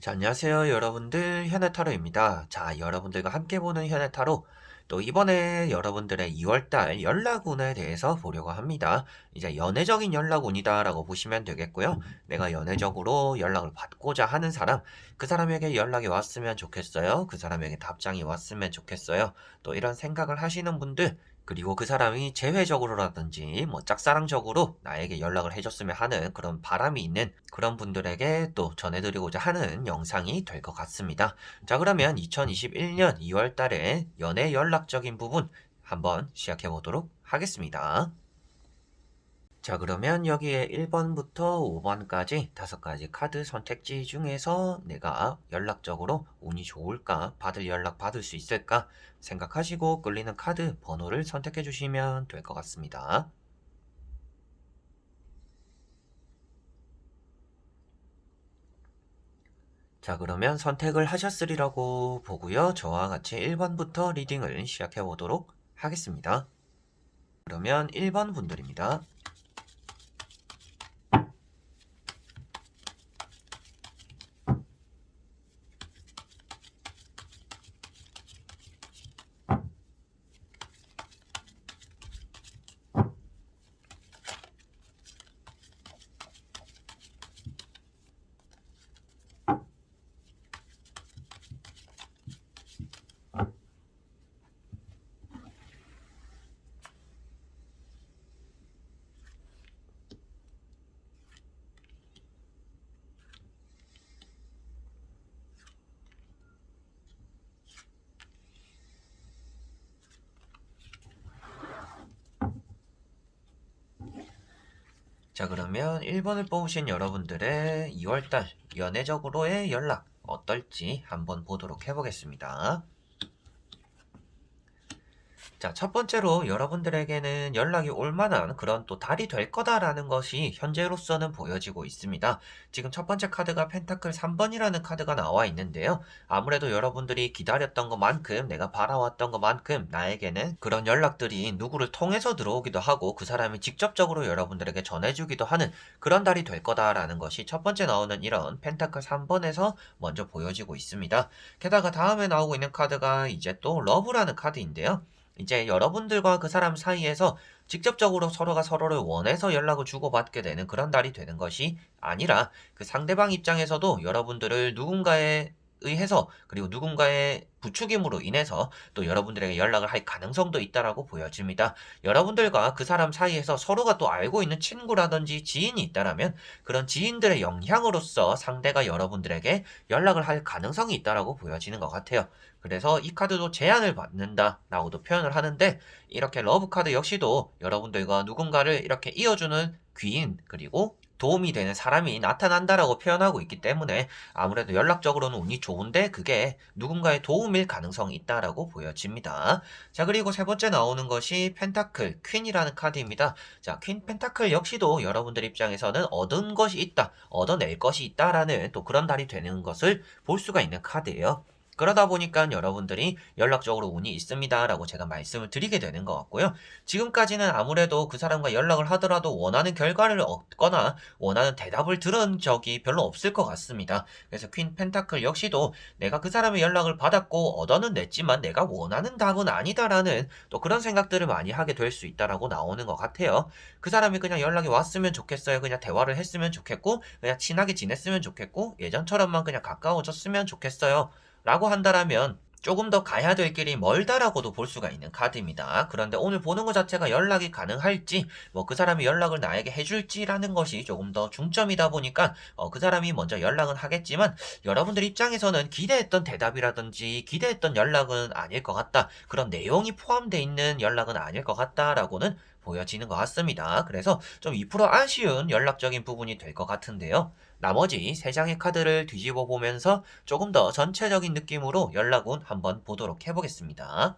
자, 안녕하세요, 여러분들. 현해타로입니다. 자, 여러분들과 함께 보는 현해타로. 또 이번에 여러분들의 2월달 연락운에 대해서 보려고 합니다. 이제 연애적인 연락운이다라고 보시면 되겠고요. 내가 연애적으로 연락을 받고자 하는 사람, 그 사람에게 연락이 왔으면 좋겠어요. 그 사람에게 답장이 왔으면 좋겠어요. 또 이런 생각을 하시는 분들, 그리고 그 사람이 재회적으로라든지 뭐 짝사랑적으로 나에게 연락을 해줬으면 하는 그런 바람이 있는 그런 분들에게 또 전해드리고자 하는 영상이 될 것 같습니다. 자, 그러면 2021년 2월 달에 연애 연락적인 부분 한번 시작해 보도록 하겠습니다. 자, 그러면 여기에 1번부터 5번까지 5가지 카드 선택지 중에서 내가 연락적으로 운이 좋을까, 받을 연락 받을 수 있을까 생각하시고 끌리는 카드 번호를 선택해 주시면 될 것 같습니다. 자, 그러면 선택을 하셨으리라고 보고요. 저와 같이 1번부터 리딩을 시작해 보도록 하겠습니다. 그러면 1번 분들입니다. 자, 그러면 1번을 뽑으신 여러분들의 2월달 연애적으로의 연락 어떨지 한번 보도록 해보겠습니다. 자, 첫 번째로 여러분들에게는 연락이 올 만한 그런 또 달이 될 거다라는 것이 현재로서는 보여지고 있습니다. 지금 첫 번째 카드가 펜타클 3번이라는 카드가 나와 있는데요. 아무래도 여러분들이 기다렸던 것만큼 내가 바라왔던 것만큼 나에게는 그런 연락들이 누구를 통해서 들어오기도 하고 그 사람이 직접적으로 여러분들에게 전해주기도 하는 그런 달이 될 거다라는 것이 첫 번째 나오는 이런 펜타클 3번에서 먼저 보여지고 있습니다. 게다가 다음에 나오고 있는 카드가 이제 또 러브라는 카드인데요. 이제 여러분들과 그 사람 사이에서 직접적으로 서로가 서로를 원해서 연락을 주고받게 되는 그런 달이 되는 것이 아니라 그 상대방 입장에서도 여러분들을 누군가에 의해서 그리고 누군가의 부추김으로 인해서 또 여러분들에게 연락을 할 가능성도 있다라고 보여집니다. 여러분들과 그 사람 사이에서 서로가 또 알고 있는 친구라든지 지인이 있다라면 그런 지인들의 영향으로서 상대가 여러분들에게 연락을 할 가능성이 있다라고 보여지는 것 같아요. 그래서 이 카드도 제한을 받는다 라고도 표현을 하는데 이렇게 러브 카드 역시도 여러분들과 누군가를 이렇게 이어주는 귀인 그리고 도움이 되는 사람이 나타난다라고 표현하고 있기 때문에 아무래도 연락적으로는 운이 좋은데 그게 누군가의 도움일 가능성이 있다라고 보여집니다. 자, 그리고 세 번째 나오는 것이 펜타클 퀸이라는 카드입니다. 자, 퀸 펜타클 역시도 여러분들 입장에서는 얻은 것이 있다, 얻어낼 것이 있다라는 또 그런 달이 되는 것을 볼 수가 있는 카드예요. 그러다 보니까 여러분들이 연락적으로 운이 있습니다라고 제가 말씀을 드리게 되는 것 같고요. 지금까지는 아무래도 그 사람과 연락을 하더라도 원하는 결과를 얻거나 원하는 대답을 들은 적이 별로 없을 것 같습니다. 그래서 퀸 펜타클 역시도 내가 그 사람의 연락을 받았고 얻어는 냈지만 내가 원하는 답은 아니다라는 또 그런 생각들을 많이 하게 될 수 있다라고 나오는 것 같아요. 그 사람이 그냥 연락이 왔으면 좋겠어요. 그냥 대화를 했으면 좋겠고 그냥 친하게 지냈으면 좋겠고 예전처럼만 그냥 가까워졌으면 좋겠어요. 라고 한다라면 조금 더 가야 될 길이 멀다라고도 볼 수가 있는 카드입니다. 그런데 오늘 보는 것 자체가 연락이 가능할지, 뭐 그 사람이 연락을 나에게 해줄지라는 것이 조금 더 중점이다 보니까 그 사람이 먼저 연락은 하겠지만 여러분들 입장에서는 기대했던 대답이라든지 기대했던 연락은 아닐 것 같다. 그런 내용이 포함되어 있는 연락은 아닐 것 같다라고는 보여지는 것 같습니다. 그래서 좀 2% 아쉬운 연락적인 부분이 될 것 같은데요. 나머지 3장의 카드를 뒤집어 보면서 조금 더 전체적인 느낌으로 연락운 한번 보도록 해보겠습니다.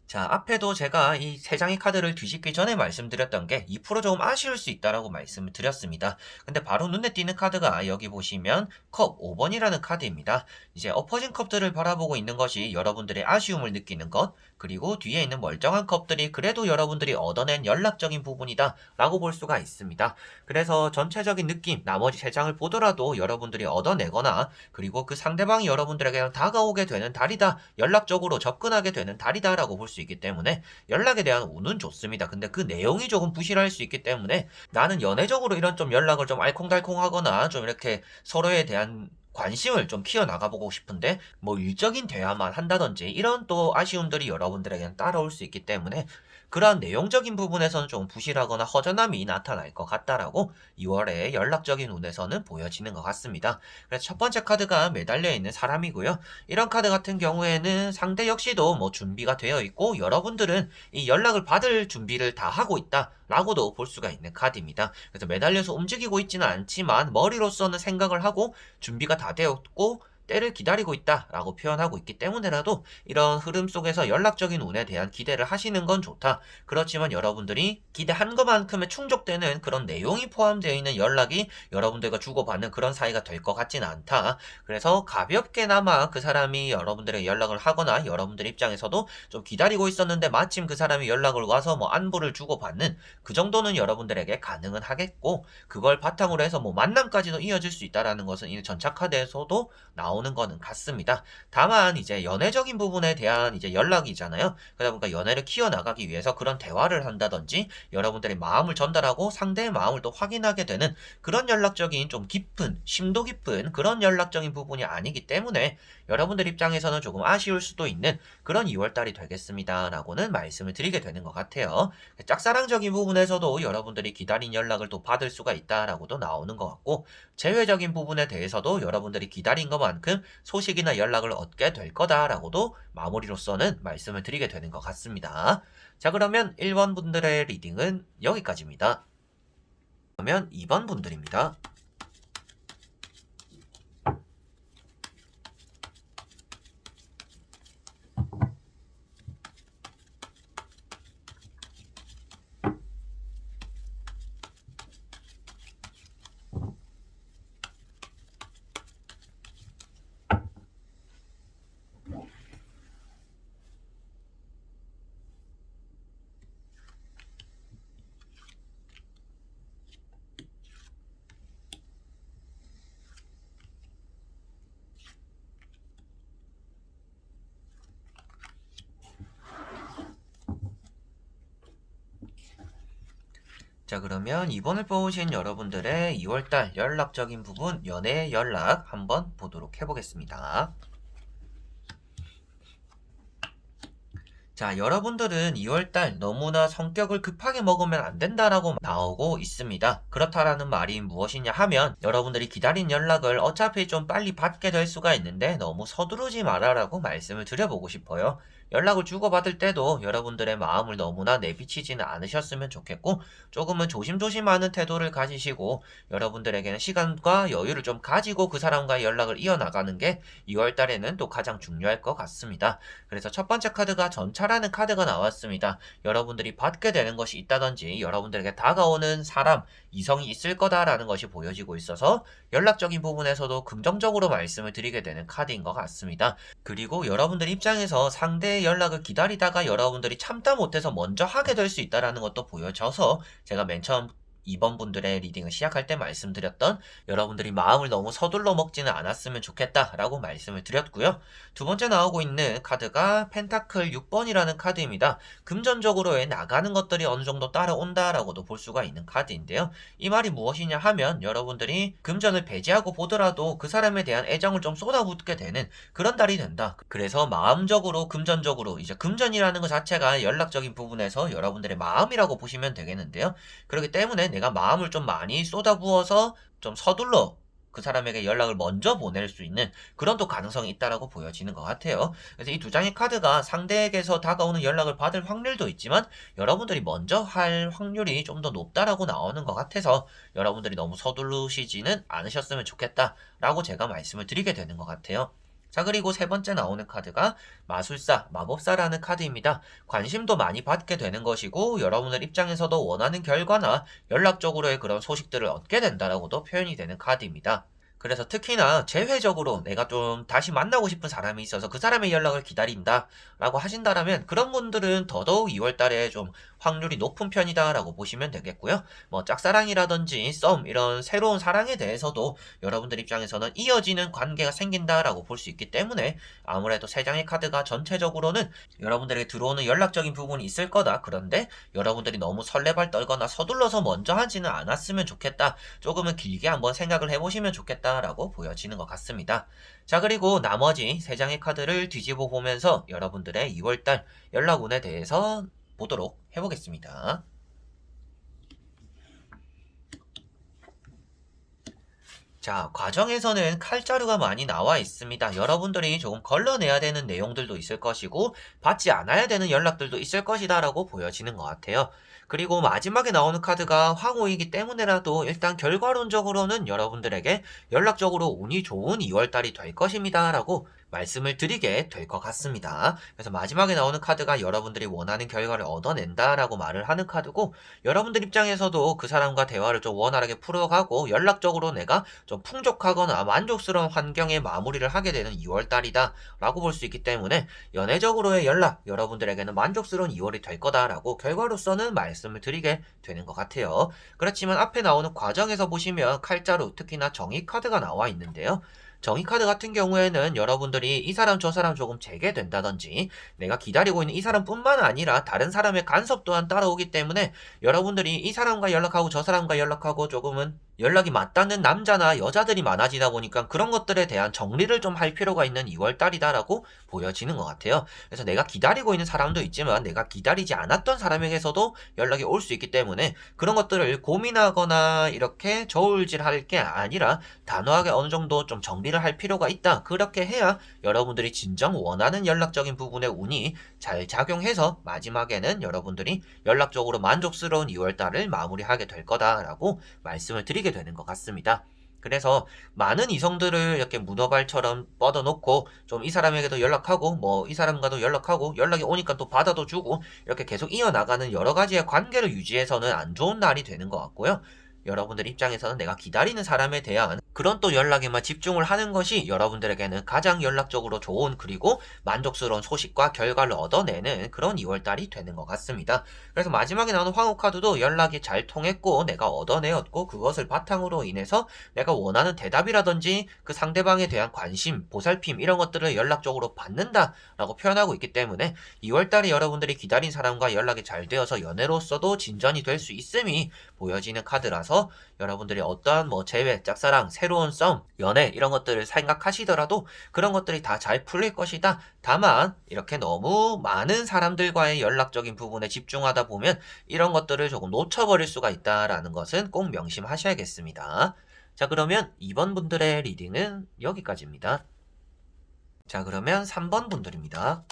자, 앞에도 제가 이 세 장의 카드를 뒤집기 전에 말씀드렸던 게 2% 조금 아쉬울 수 있다라고 말씀을 드렸습니다. 근데 바로 눈에 띄는 카드가 여기 보시면 컵 5번이라는 카드입니다. 이제 엎어진 컵들을 바라보고 있는 것이 여러분들의 아쉬움을 느끼는 것, 그리고 뒤에 있는 멀쩡한 컵들이 그래도 여러분들이 얻어낸 연락적인 부분이다 라고 볼 수가 있습니다. 그래서 전체적인 느낌, 나머지 세 장을 보더라도 여러분들이 얻어내거나, 그리고 그 상대방이 여러분들에게 다가오게 되는 달이다, 연락적으로 접근하게 되는 달이다 라고 볼 수 있기 때문에 연락에 대한 운은 좋습니다. 근데 그 내용이 조금 부실할 수 있기 때문에 나는 연애적으로 이런 좀 연락을 좀 알콩달콩하거나 좀 이렇게 서로에 대한 관심을 좀 키워나가보고 싶은데 뭐 일적인 대화만 한다든지 이런 또 아쉬움들이 여러분들에게는 따라올 수 있기 때문에 그러한 내용적인 부분에서는 좀 부실하거나 허전함이 나타날 것 같다라고 2월의 연락적인 운에서는 보여지는 것 같습니다. 그래서 첫 번째 카드가 매달려 있는 사람이고요. 이런 카드 같은 경우에는 상대 역시도 뭐 준비가 되어 있고 여러분들은 이 연락을 받을 준비를 다 하고 있다 라고도 볼 수가 있는 카드입니다. 그래서 매달려서 움직이고 있지는 않지만 머리로서는 생각을 하고 준비가 다 되었고 때를 기다리고 있다라고 표현하고 있기 때문에라도 이런 흐름 속에서 연락적인 운에 대한 기대를 하시는 건 좋다. 그렇지만 여러분들이 기대한 것만큼의 충족되는 그런 내용이 포함되어 있는 연락이 여러분들과 주고받는 그런 사이가 될 것 같지는 않다. 그래서 가볍게나마 그 사람이 여러분들에게 연락을 하거나 여러분들 입장에서도 좀 기다리고 있었는데 마침 그 사람이 연락을 와서 뭐 안부를 주고받는 그 정도는 여러분들에게 가능은 하겠고, 그걸 바탕으로 해서 뭐 만남까지도 이어질 수 있다라는 것은 이 전차 카드에서도 나오는 거는 같습니다. 다만 이제 연애적인 부분에 대한 이제 연락이잖아요. 그러다 보니까 연애를 키워나가기 위해서 그런 대화를 한다든지 여러분들의 마음을 전달하고 상대의 마음을 또 확인하게 되는 그런 연락적인 좀 깊은, 심도 깊은 그런 연락적인 부분이 아니기 때문에 여러분들 입장에서는 조금 아쉬울 수도 있는 그런 2월달이 되겠습니다 라고는 말씀을 드리게 되는 것 같아요. 짝사랑적인 부분에서도 여러분들이 기다린 연락을 또 받을 수가 있다라고도 나오는 것 같고, 재회적인 부분에 대해서도 여러분들이 기다린 것만큼 소식이나 연락을 얻게 될 거다라고도 마무리로서는 말씀을 드리게 되는 것 같습니다. 자, 그러면 1번 분들의 리딩은 여기까지입니다. 그러면 2번 분들입니다. 자, 그러면 이번을 뽑으신 여러분들의 2월달 연락적인 부분, 연애 연락 한번 보도록 해보겠습니다. 자, 여러분들은 2월달 너무나 성격을 급하게 먹으면 안 된다라고 나오고 있습니다. 그렇다라는 말이 무엇이냐 하면 여러분들이 기다린 연락을 어차피 좀 빨리 받게 될 수가 있는데 너무 서두르지 마라라고 말씀을 드려보고 싶어요. 연락을 주고받을 때도 여러분들의 마음을 너무나 내비치지는 않으셨으면 좋겠고, 조금은 조심조심하는 태도를 가지시고 여러분들에게는 시간과 여유를 좀 가지고 그 사람과의 연락을 이어나가는 게 2월달에는 또 가장 중요할 것 같습니다. 그래서 첫 번째 카드가 전차라는 카드가 나왔습니다. 여러분들이 받게 되는 것이 있다든지 여러분들에게 다가오는 사람, 이성이 있을 거다라는 것이 보여지고 있어서 연락적인 부분에서도 긍정적으로 말씀을 드리게 되는 카드인 것 같습니다. 그리고 여러분들 입장에서 상대의 연락을 기다리다가 여러분들이 참다 못해서 먼저 하게 될 수 있다는 것도 보여져서 제가 맨 처음 2번 분들의 리딩을 시작할 때 말씀드렸던 여러분들이 마음을 너무 서둘러 먹지는 않았으면 좋겠다라고 말씀을 드렸고요. 두 번째 나오고 있는 카드가 펜타클 6번이라는 카드입니다. 금전적으로의 나가는 것들이 어느 정도 따라온다라고도 볼 수가 있는 카드인데요. 이 말이 무엇이냐 하면 여러분들이 금전을 배제하고 보더라도 그 사람에 대한 애정을 좀 쏟아붓게 되는 그런 달이 된다. 그래서 마음적으로, 금전적으로, 이제 금전이라는 것 자체가 연락적인 부분에서 여러분들의 마음이라고 보시면 되겠는데요. 그렇기 때문에 내가 마음을 좀 많이 쏟아부어서 좀 서둘러 그 사람에게 연락을 먼저 보낼 수 있는 그런 또 가능성이 있다라고 보여지는 것 같아요. 그래서 이 두 장의 카드가 상대에게서 다가오는 연락을 받을 확률도 있지만 여러분들이 먼저 할 확률이 좀 더 높다라고 나오는 것 같아서 여러분들이 너무 서두르시지는 않으셨으면 좋겠다라고 제가 말씀을 드리게 되는 것 같아요. 자, 그리고 세 번째 나오는 카드가 마술사, 마법사라는 카드입니다. 관심도 많이 받게 되는 것이고 여러분들 입장에서도 원하는 결과나 연락적으로의 그런 소식들을 얻게 된다라고도 표현이 되는 카드입니다. 그래서 특히나 재회적으로 내가 좀 다시 만나고 싶은 사람이 있어서 그 사람의 연락을 기다린다 라고 하신다라면 그런 분들은 더더욱 2월 달에 좀 확률이 높은 편이다 라고 보시면 되겠고요. 뭐 짝사랑이라든지 썸 이런 새로운 사랑에 대해서도 여러분들 입장에서는 이어지는 관계가 생긴다라고 볼 수 있기 때문에 아무래도 세 장의 카드가 전체적으로는 여러분들에게 들어오는 연락적인 부분이 있을 거다. 그런데 여러분들이 너무 설레발 떨거나 서둘러서 먼저 하지는 않았으면 좋겠다. 조금은 길게 한번 생각을 해보시면 좋겠다라고 보여지는 것 같습니다. 자, 그리고 나머지 세 장의 카드를 뒤집어 보면서 여러분들의 2월달 연락운에 대해서 보도록 해보겠습니다. 자, 과정에서는 칼자루가 많이 나와 있습니다. 여러분들이 조금 걸러내야 되는 내용들도 있을 것이고 받지 않아야 되는 연락들도 있을 것이다 라고 보여지는 것 같아요. 그리고 마지막에 나오는 카드가 황호이기 때문에라도 일단 결과론적으로는 여러분들에게 연락적으로 운이 좋은 2월달이 될 것입니다 라고 말씀을 드리게 될 것 같습니다. 그래서 마지막에 나오는 카드가 여러분들이 원하는 결과를 얻어낸다라고 말을 하는 카드고 여러분들 입장에서도 그 사람과 대화를 좀 원활하게 풀어가고 연락적으로 내가 좀 풍족하거나 만족스러운 환경에 마무리를 하게 되는 2월달이다 라고 볼 수 있기 때문에 연애적으로의 연락 여러분들에게는 만족스러운 2월이 될 거다라고 결과로서는 말씀을 드리게 되는 것 같아요. 그렇지만 앞에 나오는 과정에서 보시면 칼자루 특히나 정의 카드가 나와 있는데요. 정의 카드 같은 경우에는 여러분들이 이 사람 저 사람 조금 재게 된다든지 내가 기다리고 있는 이 사람뿐만 아니라 다른 사람의 간섭 또한 따라오기 때문에 여러분들이 이 사람과 연락하고 저 사람과 연락하고 조금은 연락이 맞닿는 남자나 여자들이 많아지다 보니까 그런 것들에 대한 정리를 좀 할 필요가 있는 2월달이다라고 보여지는 것 같아요. 그래서 내가 기다리고 있는 사람도 있지만 내가 기다리지 않았던 사람에게서도 연락이 올 수 있기 때문에 그런 것들을 고민하거나 이렇게 저울질할 게 아니라 단호하게 어느 정도 좀 정리를 할 필요가 있다. 그렇게 해야 여러분들이 진정 원하는 연락적인 부분의 운이 잘 작용해서 마지막에는 여러분들이 연락적으로 만족스러운 2월달을 마무리하게 될 거다라고 말씀을 드리게 되는 것 같습니다. 그래서 많은 이성들을 이렇게 문어발처럼 뻗어놓고 좀 이 사람에게도 연락하고 뭐 이 사람과도 연락하고 연락이 오니까 또 받아도 주고 이렇게 계속 이어나가는 여러 가지의 관계를 유지해서는 안 좋은 날이 되는 것 같고요. 여러분들 입장에서는 내가 기다리는 사람에 대한 그런 또 연락에만 집중을 하는 것이 여러분들에게는 가장 연락적으로 좋은 그리고 만족스러운 소식과 결과를 얻어내는 그런 2월달이 되는 것 같습니다. 그래서 마지막에 나오는 황후 카드도 연락이 잘 통했고 내가 얻어내었고 그것을 바탕으로 인해서 내가 원하는 대답이라든지 그 상대방에 대한 관심, 보살핌 이런 것들을 연락적으로 받는다라고 표현하고 있기 때문에 2월달에 여러분들이 기다린 사람과 연락이 잘 되어서 연애로서도 진전이 될 수 있음이 보여지는 카드라서 여러분들이 어떠한 뭐 재회, 짝사랑, 새로운 썸, 연애 이런 것들을 생각하시더라도 그런 것들이 다 잘 풀릴 것이다. 다만 이렇게 너무 많은 사람들과의 연락적인 부분에 집중하다 보면 이런 것들을 조금 놓쳐버릴 수가 있다라는 것은 꼭 명심하셔야겠습니다. 자, 그러면 2번 분들의 리딩은 여기까지입니다. 자, 그러면 3번 분들입니다.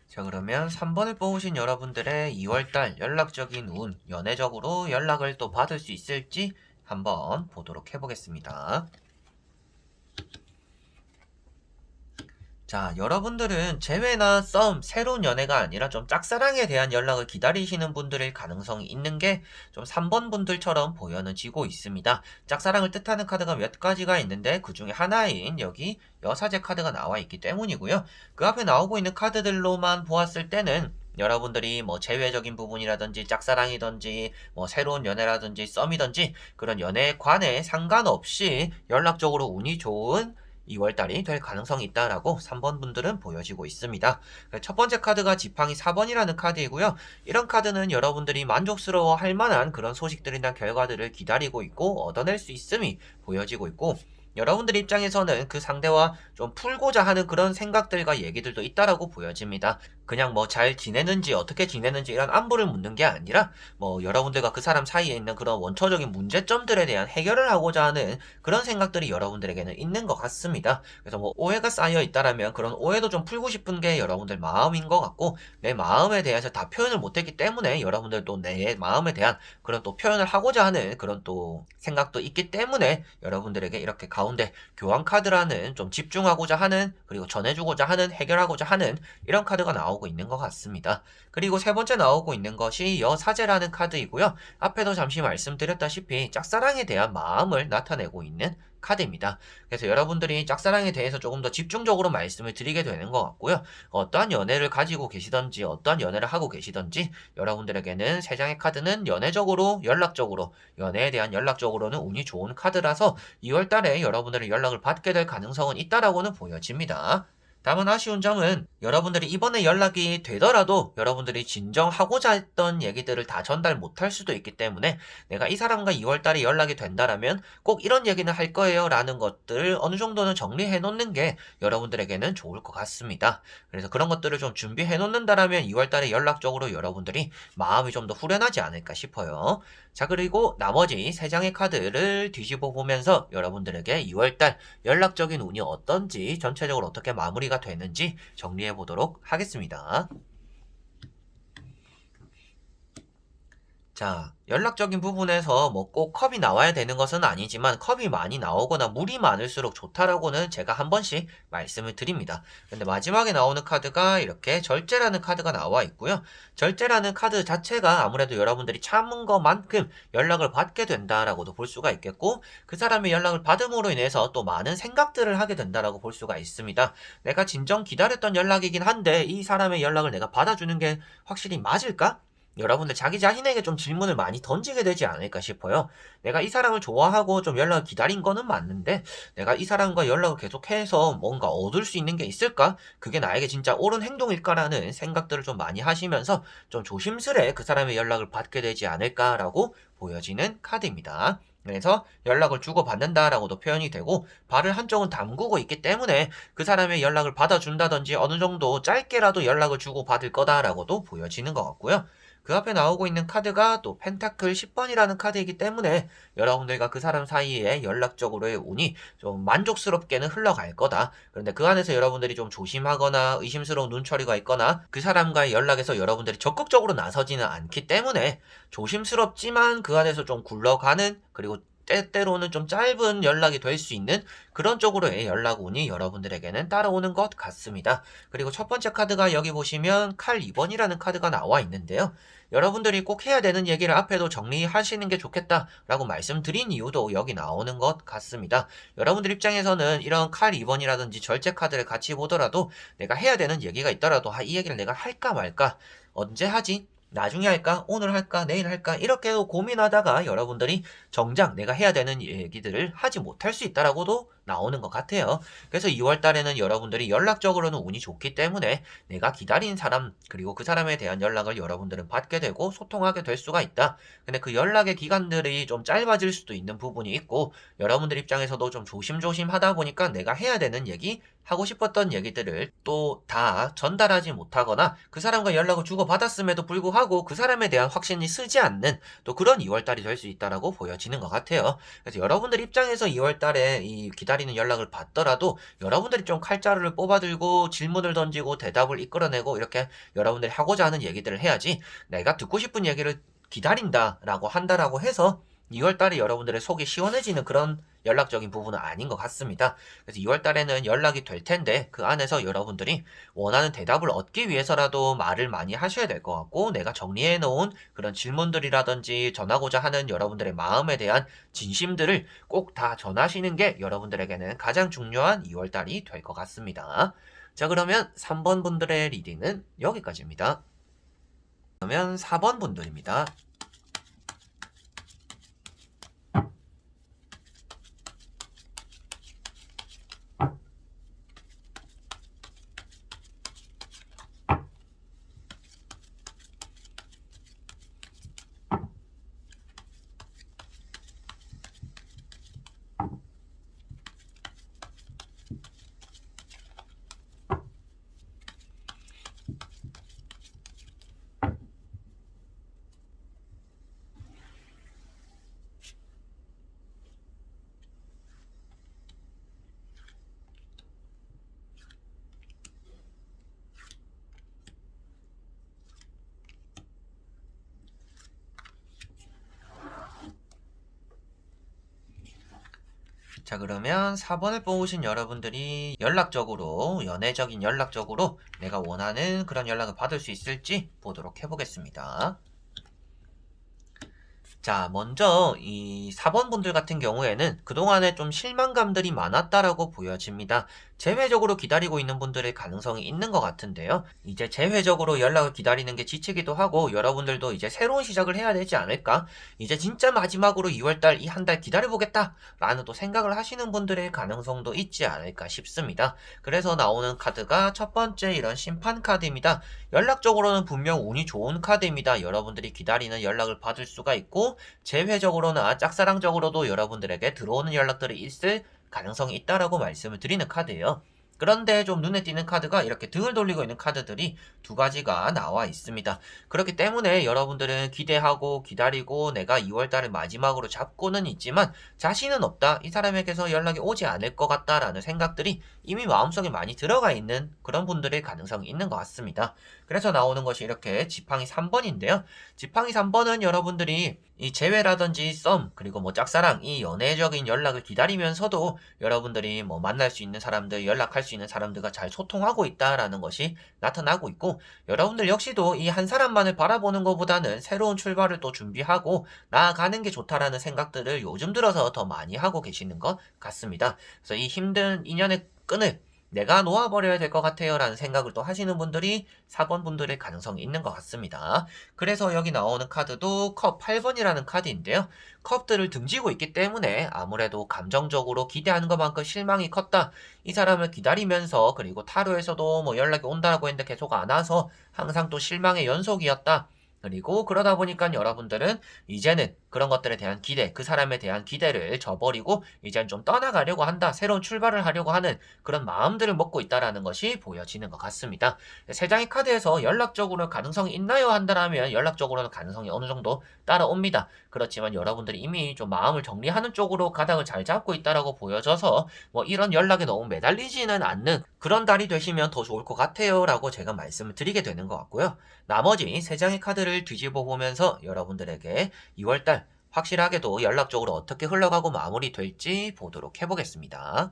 자, 그러면 3번을 뽑으신 여러분들의 2월달 연락적인 운, 연애적으로 연락을 또 받을 수 있을지 한번 보도록 해보겠습니다. 자, 여러분들은 재회나 썸, 새로운 연애가 아니라 좀 짝사랑에 대한 연락을 기다리시는 분들일 가능성이 있는 게 좀 3번 분들처럼 보여지고 있습니다. 짝사랑을 뜻하는 카드가 몇 가지가 있는데 그 중에 하나인 여기 여사제 카드가 나와 있기 때문이고요. 그 앞에 나오고 있는 카드들로만 보았을 때는 여러분들이 뭐 재회적인 부분이라든지 짝사랑이든지 뭐 새로운 연애라든지 썸이든지 그런 연애에 관해 상관없이 연락적으로 운이 좋은 2월달이 될 가능성이 있다라고 3번 분들은 보여지고 있습니다. 첫 번째 카드가 지팡이 4번이라는 카드이고요. 이런 카드는 여러분들이 만족스러워 할 만한 그런 소식들이나 결과들을 기다리고 있고 얻어낼 수 있음이 보여지고 있고, 여러분들 입장에서는 그 상대와 좀 풀고자 하는 그런 생각들과 얘기들도 있다라고 보여집니다. 그냥 뭐 잘 지내는지 어떻게 지내는지 이런 안부를 묻는 게 아니라 뭐 여러분들과 그 사람 사이에 있는 그런 원초적인 문제점들에 대한 해결을 하고자 하는 그런 생각들이 여러분들에게는 있는 것 같습니다. 그래서 뭐 오해가 쌓여 있다라면 그런 오해도 좀 풀고 싶은 게 여러분들 마음인 것 같고, 내 마음에 대해서 다 표현을 못했기 때문에 여러분들도 내 마음에 대한 그런 또 표현을 하고자 하는 그런 또 생각도 있기 때문에 여러분들에게 이렇게 가운데 교환 카드라는 좀 집중하고자 하는, 그리고 전해주고자 하는, 해결하고자 하는 이런 카드가 나오고 있는 것 같습니다. 그리고 세 번째 나오고 있는 것이 여사제라는 카드이고요. 앞에도 잠시 말씀드렸다시피 짝사랑에 대한 마음을 나타내고 있는 카드입니다. 그래서 여러분들이 짝사랑에 대해서 조금 더 집중적으로 말씀을 드리게 되는 것 같고요. 어떠한 연애를 가지고 계시던지 어떠한 연애를 하고 계시던지 여러분들에게는 세 장의 카드는 연애적으로, 연락적으로, 연애에 대한 연락적으로는 운이 좋은 카드라서 2월 달에 여러분들의 연락을 받게 될 가능성은 있다라고는 보여집니다. 다만 아쉬운 점은 여러분들이 이번에 연락이 되더라도 여러분들이 진정하고자 했던 얘기들을 다 전달 못할 수도 있기 때문에, 내가 이 사람과 2월 달에 연락이 된다라면 꼭 이런 얘기는 할 거예요 라는 것들을 어느 정도는 정리해 놓는 게 여러분들에게는 좋을 것 같습니다. 그래서 그런 것들을 좀 준비해 놓는다라면 2월 달에 연락적으로 여러분들이 마음이 좀 더 후련하지 않을까 싶어요. 자, 그리고 나머지 3장의 카드를 뒤집어 보면서 여러분들에게 2월달 연락적인 운이 어떤지, 전체적으로 어떻게 마무리가 되는지 정리해 보도록 하겠습니다. 자, 연락적인 부분에서 뭐 꼭 컵이 나와야 되는 것은 아니지만 컵이 많이 나오거나 물이 많을수록 좋다라고는 제가 한 번씩 말씀을 드립니다. 근데 마지막에 나오는 카드가 이렇게 절제라는 카드가 나와 있고요. 절제라는 카드 자체가 아무래도 여러분들이 참은 것만큼 연락을 받게 된다라고도 볼 수가 있겠고, 그 사람의 연락을 받음으로 인해서 또 많은 생각들을 하게 된다라고 볼 수가 있습니다. 내가 진정 기다렸던 연락이긴 한데 이 사람의 연락을 내가 받아주는 게 확실히 맞을까? 여러분들 자기 자신에게 좀 질문을 많이 던지게 되지 않을까 싶어요. 내가 이 사람을 좋아하고 좀 연락을 기다린 거는 맞는데 내가 이 사람과 연락을 계속해서 뭔가 얻을 수 있는 게 있을까? 그게 나에게 진짜 옳은 행동일까라는 생각들을 좀 많이 하시면서 좀 조심스레 그 사람의 연락을 받게 되지 않을까라고 보여지는 카드입니다. 그래서 연락을 주고받는다라고도 표현이 되고, 발을 한쪽은 담그고 있기 때문에 그 사람의 연락을 받아준다든지 어느 정도 짧게라도 연락을 주고받을 거다라고도 보여지는 것 같고요. 그 앞에 나오고 있는 카드가 또 펜타클 10번이라는 카드이기 때문에 여러분들과 그 사람 사이에 연락적으로의 운이 좀 만족스럽게는 흘러갈 거다. 그런데 그 안에서 여러분들이 좀 조심하거나 의심스러운 눈초리가 있거나 그 사람과의 연락에서 여러분들이 적극적으로 나서지는 않기 때문에 조심스럽지만 그 안에서 좀 굴러가는, 그리고 때때로는 좀 짧은 연락이 될 수 있는 그런 쪽으로의 연락운이 여러분들에게는 따라오는 것 같습니다. 그리고 첫 번째 카드가 여기 보시면 칼 2번이라는 카드가 나와 있는데요. 여러분들이 꼭 해야 되는 얘기를 앞에도 정리하시는 게 좋겠다라고 말씀드린 이유도 여기 나오는 것 같습니다. 여러분들 입장에서는 이런 칼 2번이라든지 절제 카드를 같이 보더라도 내가 해야 되는 얘기가 있더라도 이 얘기를 내가 할까 말까, 언제 하지? 나중에 할까? 오늘 할까? 내일 할까? 이렇게도 고민하다가 여러분들이 정작 내가 해야 되는 얘기들을 하지 못할 수 있다라고도 나오는 것 같아요. 그래서 2월 달에는 여러분들이 연락적으로는 운이 좋기 때문에 내가 기다린 사람, 그리고 그 사람에 대한 연락을 여러분들은 받게 되고 소통하게 될 수가 있다. 근데 그 연락의 기간들이 좀 짧아질 수도 있는 부분이 있고, 여러분들 입장에서도 좀 조심조심 하다 보니까 내가 해야 되는 얘기, 하고 싶었던 얘기들을 또 다 전달하지 못하거나 그 사람과 연락을 주고받았음에도 불구하고 그 사람에 대한 확신이 쓰지 않는 또 그런 2월달이 될 수 있다라고 보여지는 것 같아요. 그래서 여러분들 입장에서 2월달에 이 기다리는 연락을 받더라도 여러분들이 좀 칼자루를 뽑아들고 질문을 던지고 대답을 이끌어내고 이렇게 여러분들이 하고자 하는 얘기들을 해야지, 내가 듣고 싶은 얘기를 기다린다라고 한다라고 해서 2월 달에 여러분들의 속이 시원해지는 그런 연락적인 부분은 아닌 것 같습니다. 그래서 2월 달에는 연락이 될 텐데 그 안에서 여러분들이 원하는 대답을 얻기 위해서라도 말을 많이 하셔야 될 것 같고, 내가 정리해 놓은 그런 질문들이라든지 전하고자 하는 여러분들의 마음에 대한 진심들을 꼭 다 전하시는 게 여러분들에게는 가장 중요한 2월 달이 될 것 같습니다. 자, 그러면 3번 분들의 리딩은 여기까지입니다. 그러면 4번 분들입니다. 자, 그러면 4번을 뽑으신 여러분들이 연락적으로, 연애적인 연락적으로 내가 원하는 그런 연락을 받을 수 있을지 보도록 해보겠습니다. 자, 먼저 이 4번 분들 같은 경우에는 그동안에 좀 실망감들이 많았다라고 보여집니다. 재회적으로 기다리고 있는 분들의 가능성이 있는 것 같은데요. 이제 재회적으로 연락을 기다리는 게 지치기도 하고 여러분들도 이제 새로운 시작을 해야 되지 않을까? 이제 진짜 마지막으로 2월달 이 한 달 기다려보겠다 라는 또 생각을 하시는 분들의 가능성도 있지 않을까 싶습니다. 그래서 나오는 카드가 첫 번째 이런 심판 카드입니다. 연락적으로는 분명 운이 좋은 카드입니다. 여러분들이 기다리는 연락을 받을 수가 있고 재회적으로나 짝사랑적으로도 여러분들에게 들어오는 연락들이 있을 가능성이 있다라고 말씀을 드리는 카드예요. 그런데 좀 눈에 띄는 카드가 이렇게 등을 돌리고 있는 카드들이 두 가지가 나와 있습니다. 그렇기 때문에 여러분들은 기대하고 기다리고 내가 2월달을 마지막으로 잡고는 있지만 자신은 없다. 이 사람에게서 연락이 오지 않을 것 같다라는 생각들이 이미 마음속에 많이 들어가 있는 그런 분들의 가능성이 있는 것 같습니다. 그래서 나오는 것이 이렇게 지팡이 3번인데요. 지팡이 3번은 여러분들이 이 재회라든지 썸 그리고 뭐 짝사랑 이 연애적인 연락을 기다리면서도 여러분들이 뭐 만날 수 있는 사람들 연락할 수 있는 사람들과 잘 소통하고 있다라는 것이 나타나고 있고 여러분들 역시도 이 한 사람만을 바라보는 것보다는 새로운 출발을 또 준비하고 나아가는 게 좋다라는 생각들을 요즘 들어서 더 많이 하고 계시는 것 같습니다. 그래서 이 힘든 인연의 끈을 내가 놓아버려야 될 것 같아요 라는 생각을 또 하시는 분들이 4번 분들의 가능성이 있는 것 같습니다. 그래서 여기 나오는 카드도 컵 8번이라는 카드인데요. 컵들을 등지고 있기 때문에 아무래도 감정적으로 기대하는 것만큼 실망이 컸다. 이 사람을 기다리면서 그리고 타로에서도 뭐 연락이 온다고 했는데 계속 안 와서 항상 또 실망의 연속이었다. 그리고 그러다 보니까 여러분들은 이제는 그런 것들에 대한 기대, 그 사람에 대한 기대를 저버리고 이제는 좀 떠나가려고 한다. 새로운 출발을 하려고 하는 그런 마음들을 먹고 있다라는 것이 보여지는 것 같습니다. 세 장의 카드에서 연락적으로 가능성이 있나요? 한다면 연락적으로는 가능성이 어느 정도 따라옵니다. 그렇지만 여러분들이 이미 좀 마음을 정리하는 쪽으로 가닥을 잘 잡고 있다라고 보여져서 뭐 이런 연락에 너무 매달리지는 않는 그런 달이 되시면 더 좋을 것 같아요 라고 제가 말씀을 드리게 되는 것 같고요. 나머지 세 장의 카드를 뒤집어 보면서 여러분들에게 2월달 확실하게도 연락적으로 어떻게 흘러가고 마무리될지 보도록 해보겠습니다.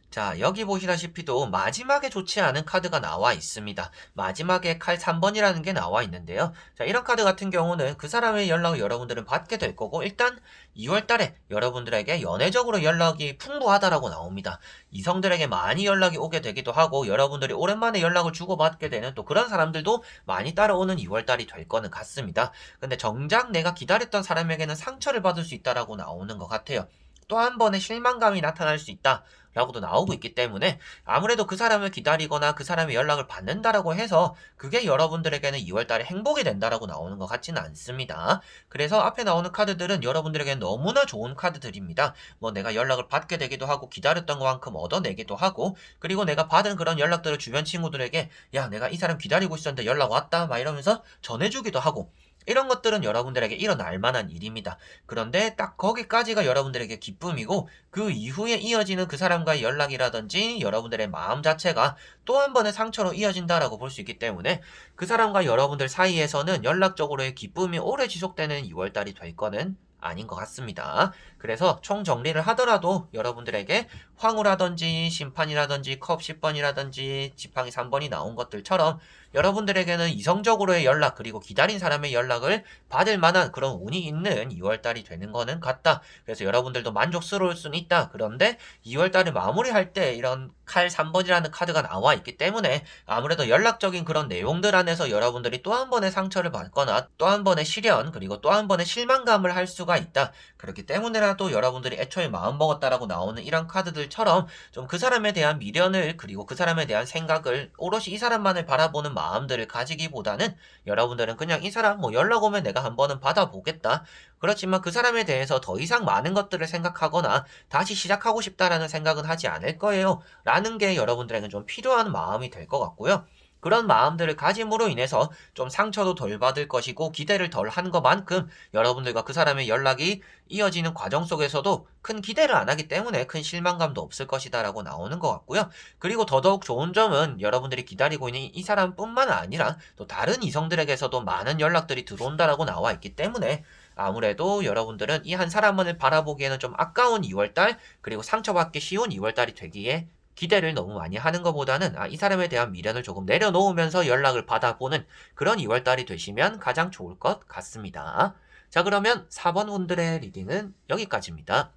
자, 여기 보시다시피도 마지막에 좋지 않은 카드가 나와 있습니다. 마지막에 칼 3번이라는 게 나와 있는데요. 자, 이런 카드 같은 경우는 그 사람의 연락을 여러분들은 받게 될 거고 일단 2월 달에 여러분들에게 연애적으로 연락이 풍부하다라고 나옵니다. 이성들에게 많이 연락이 오게 되기도 하고 여러분들이 오랜만에 연락을 주고받게 되는 또 그런 사람들도 많이 따라오는 2월 달이 될 거는 같습니다. 근데 정작 내가 기다렸던 사람에게는 상처를 받을 수 있다라고 나오는 것 같아요. 또 한 번의 실망감이 나타날 수 있다. 라고도 나오고 있기 때문에 아무래도 그 사람을 기다리거나 그 사람의 연락을 받는다라고 해서 그게 여러분들에게는 2월달에 행복이 된다라고 나오는 것 같지는 않습니다. 그래서 앞에 나오는 카드들은 여러분들에게 너무나 좋은 카드들입니다. 뭐 내가 연락을 받게 되기도 하고 기다렸던 것만큼 얻어내기도 하고 그리고 내가 받은 그런 연락들을 주변 친구들에게 야 내가 이 사람 기다리고 있었는데 연락 왔다 막 이러면서 전해주기도 하고 이런 것들은 여러분들에게 일어날 만한 일입니다. 그런데 딱 거기까지가 여러분들에게 기쁨이고 그 이후에 이어지는 그 사람과의 연락이라든지 여러분들의 마음 자체가 또 한 번의 상처로 이어진다라고 볼 수 있기 때문에 그 사람과 여러분들 사이에서는 연락적으로의 기쁨이 오래 지속되는 2월달이 될 거는 아닌 것 같습니다. 그래서 총 정리를 하더라도 여러분들에게 황후라든지 심판이라든지 컵 10번이라든지 지팡이 3번이 나온 것들처럼 여러분들에게는 이성적으로의 연락 그리고 기다린 사람의 연락을 받을 만한 그런 운이 있는 2월달이 되는 거는 같다. 그래서 여러분들도 만족스러울 수는 있다. 그런데 2월달을 마무리할 때 이런 칼 3번이라는 카드가 나와 있기 때문에 아무래도 연락적인 그런 내용들 안에서 여러분들이 또 한 번의 상처를 받거나 또 한 번의 시련 그리고 또 한 번의 실망감을 할 수가 있다. 그렇기 때문에라도 여러분들이 애초에 마음먹었다라고 나오는 이런 카드들처럼 좀 그 사람에 대한 미련을 그리고 그 사람에 대한 생각을 오롯이 이 사람만을 바라보는 마음들을 가지기보다는 여러분들은 그냥 이 사람 뭐 연락 오면 내가 한번은 받아보겠다. 그렇지만 그 사람에 대해서 더 이상 많은 것들을 생각하거나 다시 시작하고 싶다라는 생각은 하지 않을 거예요. 라는 게 여러분들에게는 좀 필요한 마음이 될 것 같고요. 그런 마음들을 가짐으로 인해서 좀 상처도 덜 받을 것이고 기대를 덜 한 것만큼 여러분들과 그 사람의 연락이 이어지는 과정 속에서도 큰 기대를 안 하기 때문에 큰 실망감도 없을 것이다 라고 나오는 것 같고요. 그리고 더더욱 좋은 점은 여러분들이 기다리고 있는 이 사람뿐만 아니라 또 다른 이성들에게서도 많은 연락들이 들어온다라고 나와 있기 때문에 아무래도 여러분들은 이 한 사람만을 바라보기에는 좀 아까운 2월달, 그리고 상처받기 쉬운 2월달이 되기에 기대를 너무 많이 하는 것보다는 이 사람에 대한 미련을 조금 내려놓으면서 연락을 받아보는 그런 2월달이 되시면 가장 좋을 것 같습니다. 자, 그러면 4번 분들의 리딩은 여기까지입니다.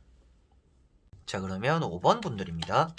자, 그러면 5번 분들입니다.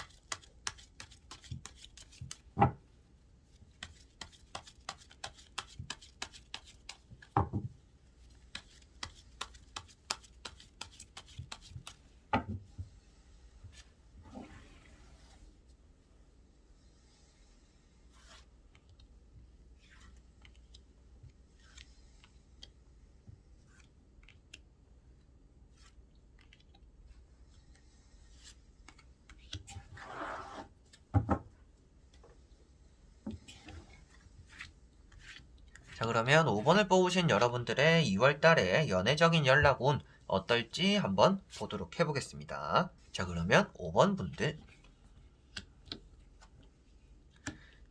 자, 그러면 5번을 뽑으신 여러분들의 2월달에 연애적인 연락운 어떨지 한번 보도록 해보겠습니다. 자, 그러면 5번 분들.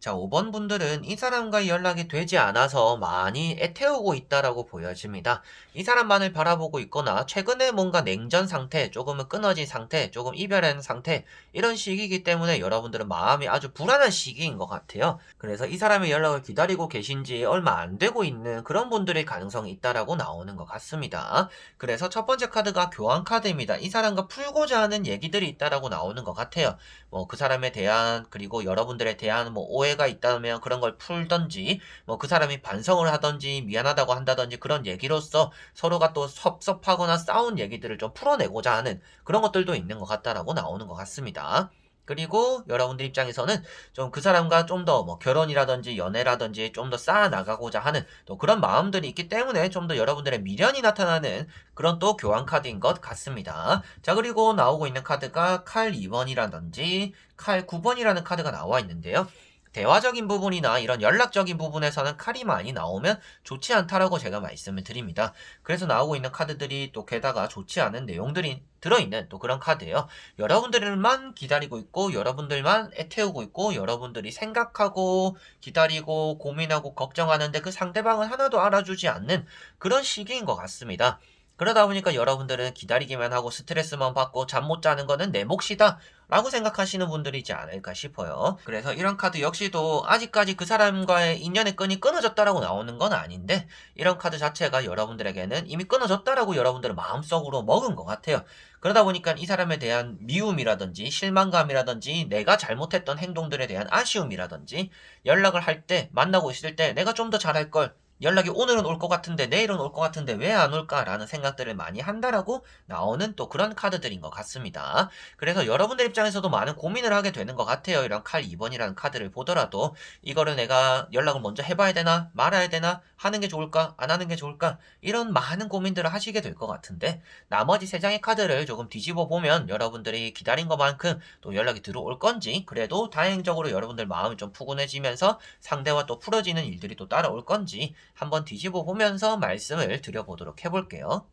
자, 5번 분들은 이 사람과의 연락이 되지 않아서 많이 애태우고 있다라고 보여집니다. 이 사람만을 바라보고 있거나 최근에 뭔가 냉전 상태, 조금은 끊어진 상태, 조금 이별한 상태 이런 시기이기 때문에 여러분들은 마음이 아주 불안한 시기인 것 같아요. 그래서 이 사람의 연락을 기다리고 계신 지 얼마 안 되고 있는 그런 분들의 가능성이 있다라고 나오는 것 같습니다. 그래서 첫 번째 카드가 교환 카드입니다. 이 사람과 풀고자 하는 얘기들이 있다라고 나오는 것 같아요. 뭐 그 사람에 대한, 그리고 여러분들에 대한 뭐 오해가 있다면 그런 걸 풀던지, 뭐 그 사람이 반성을 하던지 미안하다고 한다든지 그런 얘기로서 서로가 또 섭섭하거나 싸운 얘기들을 좀 풀어내고자 하는 그런 것들도 있는 것 같다라고 나오는 것 같습니다. 그리고 여러분들 입장에서는 좀 그 사람과 좀 더 뭐 결혼이라든지 연애라든지 좀 더 쌓아 나가고자 하는 또 그런 마음들이 있기 때문에 좀 더 여러분들의 미련이 나타나는 그런 또 교환 카드인 것 같습니다. 자, 그리고 나오고 있는 카드가 칼 2번이라든지 칼 9번이라는 카드가 나와 있는데요. 대화적인 부분이나 이런 연락적인 부분에서는 칼이 많이 나오면 좋지 않다라고 제가 말씀을 드립니다. 그래서 나오고 있는 카드들이 또 게다가 좋지 않은 내용들이 들어있는 또 그런 카드예요. 여러분들만 기다리고 있고, 여러분들만 애태우고 있고, 여러분들이 생각하고 기다리고 고민하고 걱정하는데 그 상대방은 하나도 알아주지 않는 그런 시기인 것 같습니다. 그러다 보니까 여러분들은 기다리기만 하고 스트레스만 받고 잠 못 자는 거는 내 몫이다 라고 생각하시는 분들이지 않을까 싶어요. 그래서 이런 카드 역시도 아직까지 그 사람과의 인연의 끈이 끊어졌다라고 나오는 건 아닌데, 이런 카드 자체가 여러분들에게는 이미 끊어졌다라고 여러분들은 마음속으로 먹은 것 같아요. 그러다 보니까 이 사람에 대한 미움이라든지 실망감이라든지 내가 잘못했던 행동들에 대한 아쉬움이라든지 연락을 할 때, 만나고 있을 때 내가 좀 더 잘할 걸, 연락이 오늘은 올 것 같은데 내일은 올 것 같은데 왜 안 올까라는 생각들을 많이 한다라고 나오는 또 그런 카드들인 것 같습니다. 그래서 여러분들 입장에서도 많은 고민을 하게 되는 것 같아요. 이런 칼 2번이라는 카드를 보더라도 이거를 내가 연락을 먼저 해봐야 되나 말아야 되나, 하는 게 좋을까 안 하는 게 좋을까, 이런 많은 고민들을 하시게 될 것 같은데, 나머지 3장의 카드를 조금 뒤집어 보면 여러분들이 기다린 것만큼 또 연락이 들어올 건지, 그래도 다행적으로 여러분들 마음이 좀 푸근해지면서 상대와 또 풀어지는 일들이 또 따라올 건지 한번 뒤집어 보면서 말씀을 드려보도록 해볼게요.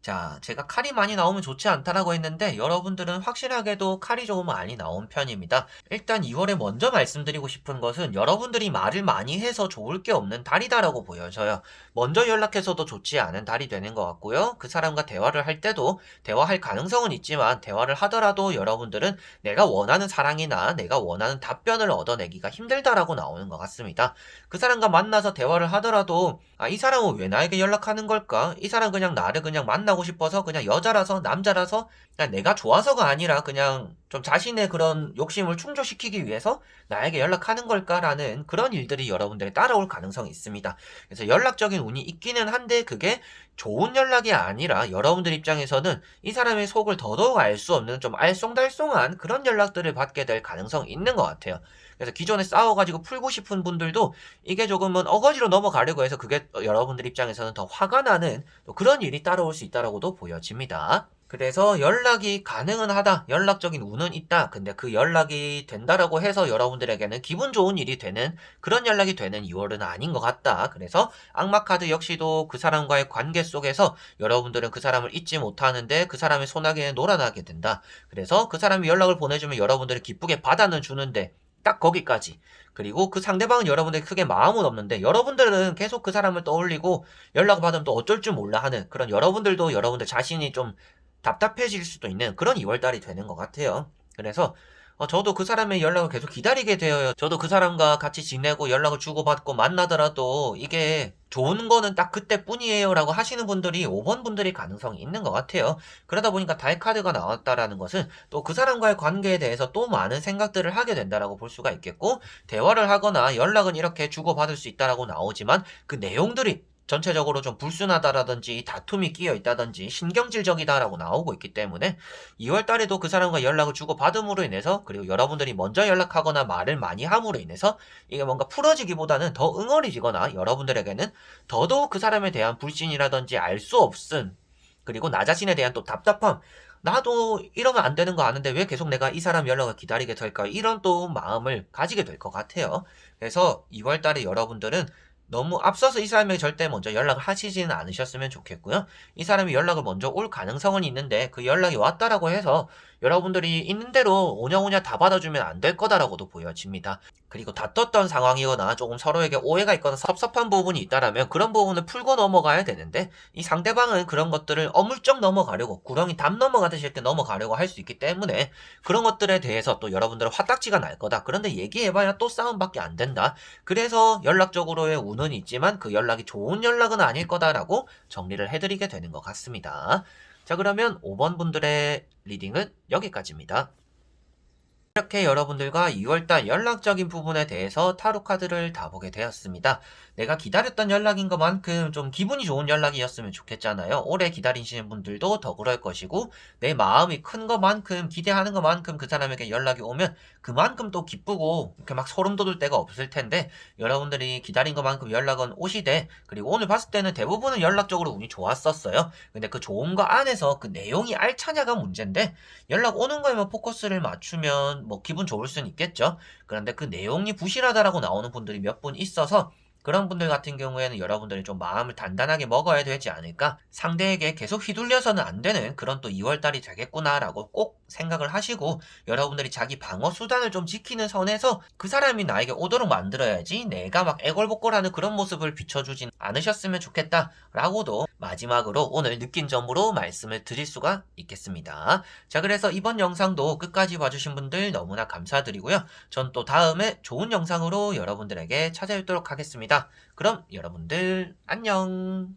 자, 제가 칼이 많이 나오면 좋지 않다라고 했는데 여러분들은 확실하게도 칼이 조금 많이 나온 편입니다. 일단 2월에 먼저 말씀드리고 싶은 것은 여러분들이 말을 많이 해서 좋을 게 없는 달이다라고 보여져요. 먼저 연락해서도 좋지 않은 달이 되는 것 같고요. 그 사람과 대화를 할 때도 대화할 가능성은 있지만 대화를 하더라도 여러분들은 내가 원하는 사랑이나 내가 원하는 답변을 얻어내기가 힘들다라고 나오는 것 같습니다. 그 사람과 만나서 대화를 하더라도 이 사람은 왜 나에게 연락하는 걸까? 이 사람 그냥 나를 그냥 만나고 싶어서, 그냥 여자라서 남자라서, 그냥 내가 좋아서가 아니라 그냥 좀 자신의 그런 욕심을 충족시키기 위해서 나에게 연락하는 걸까라는 그런 일들이 여러분들이 따라올 가능성이 있습니다. 그래서 연락적인 운이 있기는 한데 그게 좋은 연락이 아니라 여러분들 입장에서는 이 사람의 속을 더더욱 알 수 없는 좀 알쏭달쏭한 그런 연락들을 받게 될 가능성이 있는 것 같아요. 그래서 기존에 싸워가지고 풀고 싶은 분들도 이게 조금은 어거지로 넘어가려고 해서 그게 여러분들 입장에서는 더 화가 나는 또 그런 일이 따라올 수 있다라고도 보여집니다. 그래서 연락이 가능은 하다, 연락적인 운은 있다, 근데 그 연락이 된다라고 해서 여러분들에게는 기분 좋은 일이 되는 그런 연락이 되는 2월은 아닌 것 같다. 그래서 악마카드 역시도 그 사람과의 관계 속에서 여러분들은 그 사람을 잊지 못하는데 그 사람의 소나기에 놀아나게 된다. 그래서 그 사람이 연락을 보내주면 여러분들은 기쁘게 받아는 주는데 딱 거기까지. 그리고 그 상대방은 여러분들이 크게 마음은 없는데 여러분들은 계속 그 사람을 떠올리고 연락을 받으면 또 어쩔 줄 몰라 하는 그런 여러분들도 여러분들 자신이 좀 답답해질 수도 있는 그런 2월달이 되는 것 같아요. 그래서 저도 그 사람의 연락을 계속 기다리게 되어요. 저도 그 사람과 같이 지내고 연락을 주고받고 만나더라도 이게 좋은 거는 딱 그때뿐이에요 라고 하시는 분들이 5번 분들이 가능성이 있는 것 같아요. 그러다 보니까 달 카드가 나왔다라는 것은 또 그 사람과의 관계에 대해서 또 많은 생각들을 하게 된다라고 볼 수가 있겠고, 대화를 하거나 연락은 이렇게 주고받을 수 있다라고 나오지만 그 내용들이 전체적으로 좀 불순하다라든지 다툼이 끼어 있다든지 신경질적이다라고 나오고 있기 때문에 2월 달에도 그 사람과 연락을 주고받음으로 인해서, 그리고 여러분들이 먼저 연락하거나 말을 많이 함으로 인해서 이게 뭔가 풀어지기보다는 더 응어리지거나 여러분들에게는 더더욱 그 사람에 대한 불신이라든지 알 수 없음, 그리고 나 자신에 대한 또 답답함, 나도 이러면 안 되는 거 아는데 왜 계속 내가 이 사람 연락을 기다리게 될까, 이런 또 마음을 가지게 될 것 같아요. 그래서 2월 달에 여러분들은 너무 앞서서 이 사람에게 절대 먼저 연락을 하시지는 않으셨으면 좋겠고요. 이 사람이 연락을 먼저 올 가능성은 있는데 그 연락이 왔다라고 해서 여러분들이 있는 대로 오냐오냐 다 받아주면 안 될 거다라고도 보여집니다. 그리고 다퉜던 상황이거나 조금 서로에게 오해가 있거나 섭섭한 부분이 있다라면 그런 부분을 풀고 넘어가야 되는데, 이 상대방은 그런 것들을 어물쩍 넘어가려고, 구렁이 담 넘어가듯이 이렇게 넘어가려고 할 수 있기 때문에 그런 것들에 대해서 또 여러분들은 화딱지가 날 거다. 그런데 얘기해봐야 또 싸움밖에 안 된다. 그래서 연락적으로의 운은 있지만 그 연락이 좋은 연락은 아닐 거다라고 정리를 해드리게 되는 것 같습니다. 자, 그러면 5번 분들의 리딩은 여기까지입니다. 이렇게 여러분들과 2월달 연락적인 부분에 대해서 타로 카드를 다 보게 되었습니다. 내가 기다렸던 연락인 것만큼 좀 기분이 좋은 연락이었으면 좋겠잖아요. 오래 기다리시는 분들도 더 그럴 것이고, 내 마음이 큰 것만큼, 기대하는 것만큼 그 사람에게 연락이 오면 그만큼 또 기쁘고 이렇게 막 소름 돋을 때가 없을 텐데, 여러분들이 기다린 것만큼 연락은 오시되, 그리고 오늘 봤을 때는 대부분은 연락적으로 운이 좋았었어요. 근데 그 좋은 거 안에서 그 내용이 알차냐가 문제인데, 연락 오는 거에만 포커스를 맞추면 뭐 기분 좋을 수는 있겠죠. 그런데 그 내용이 부실하다라고 나오는 분들이 몇 분 있어서 그런 분들 같은 경우에는 여러분들이 좀 마음을 단단하게 먹어야 되지 않을까, 상대에게 계속 휘둘려서는 안 되는 그런 또 2월달이 되겠구나라고 꼭 생각을 하시고, 여러분들이 자기 방어 수단을 좀 지키는 선에서 그 사람이 나에게 오도록 만들어야지 내가 막 애걸복걸하는 그런 모습을 비춰주진 않으셨으면 좋겠다라고도 마지막으로 오늘 느낀 점으로 말씀을 드릴 수가 있겠습니다. 자, 그래서 이번 영상도 끝까지 봐주신 분들 너무나 감사드리고요. 전 또 다음에 좋은 영상으로 여러분들에게 찾아뵙도록 하겠습니다. 그럼 여러분들 안녕.